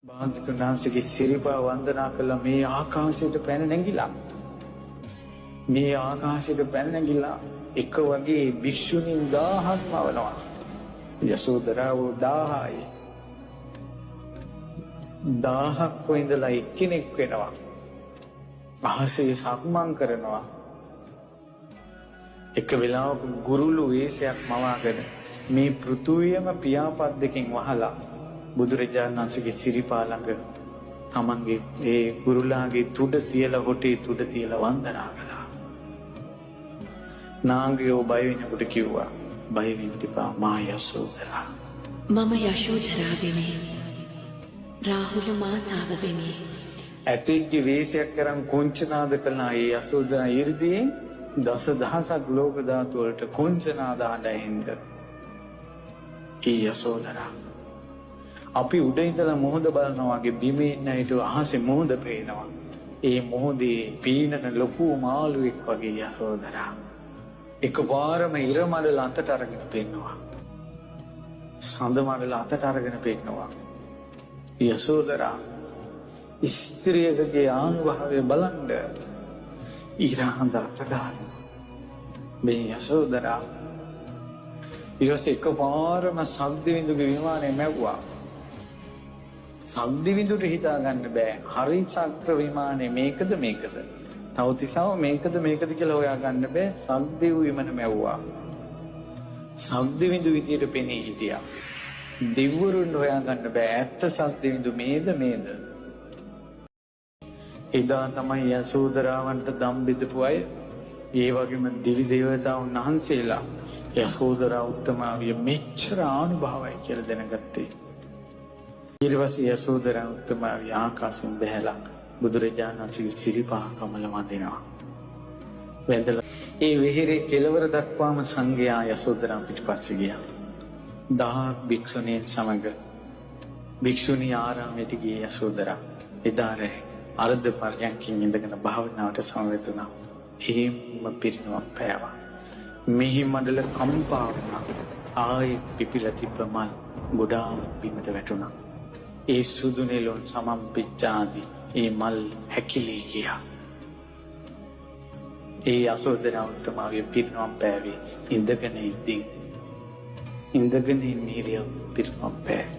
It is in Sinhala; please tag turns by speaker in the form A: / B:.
A: භාග්‍යවතුන් වහන්සේගේ සිරිපා වන්දනා කළා මේ ආකාශයට පැන නැගිලා. මේ ආකාශයට පැන නැගිලා එක වගේ භික්ෂුණීන් 1000ක් මවනවා. යසෝදරාව 1000යි. 1000ක් ඉඳලා එක්කෙනෙක් වෙනවා. අහසේ සක්මන් කරනවා. එක වෙලාවක ගුරුළු වේශයක් මවාගෙන මේ පෘථුවියම පියාපත් දෙකෙන් වහලා බුදුරජාණන් වහන්සේගේ සිරිපා ළඟ තමන්ගේ ඒ ගුරුලාගේ තුඩ තියලා හොටේ තුඩ තියලා වන්දනා කළා. නාගයෝ බය වෙනකොට කිව්වා බය වෙන්න එපා මා යසෝදරා.
B: මම යශෝදරා වෙමි. රාහුල මාතාව වෙමි.
A: ඇතෙක්ගේ වේශයක් කරන් කුංචනාද කළා ඒ යසෝදරා 이르දියෙන් දසදහසක් ලෝක ධාතු වලට කුංචනාද හඬින්ද ඒ යසෝදරා අපි උඩ ඉඳලා මොහොත බලනවා වගේ බිමේ ඉන්න හිට අහසේ මොහොත පේනවා. ඒ මොහොතේ පීනන ලොකු මාළුවෙක් වගේ යසෝදරා. එකපාරම ඉර මඩල අතට අරගෙන පෙන්නවා. සඳ මඩල අතට අරගෙන පෙන්නවා. යසෝදරා ස්ත්‍රියකගේ ආනුභාවය බලන්න ඉර හඳ අත ගන්න. මේ යසෝදරා ඊට එකපාරම සද්දවිඳුගේ විමානය මැව්වා. සද්දවිඳුට හිතා ගන්න බෑ හරි චක්‍ර විමානේ මේකද තවතිසාව මේකද කියලා හොයා ගන්න බෑ. සද්දෙව් විමන මැව්වා. සද්දවිඳු විදියට පෙනී හිටියා. දෙවිවරුන් හොයා ගන්න බෑ ඇත්ත සද්දවිඳු මේද එදා තමයි යසෝදරාවන්ට දම් බෙදපු අය ඒ වගේම දිවි දේවතාවුන් වහන්සේලා යසෝදරා උත්තමාවිය මෙච්චර ආනුභාවයි කියලා දැනගත්තේ. ඊට පස්සේ යසෝදරා උත්තමාවිය ආකාශයෙන් බැහැලා බුදුරජාණන් වහන්සේගේ සිරිපා කමල වඳිනවා. වැඳලා ඒ විහිරේ කෙළවර දක්වාම සංඝයා යසෝදරා පිටපස්සේ ගියා. 1000 භික්ෂුණීන් සමග භික්ෂුණී ආරාමයට ගිය යසෝදරා එදා රැ අර්ධ පර්යන්කින් ඉඳගෙන භාවනාවට සමවැදුණා. එහෙම පිරිනමක් පෑවා. මිහි මඩල කම්පා වුණා. ආයෙත් පිපිලා තිබ්බ මල් ගොඩාක් බිමට වැටුණා. ඒ සුදු නෙළුම් සමම්පිච්චාදී ඒ මල් හැකිලී ගියා. ඒ යසෝදරා උත්තමාවිය පිරිනමක් පෑවේ ඉඳගෙන ඉඳින් ඉරියව් පිරිනමක් පෑ.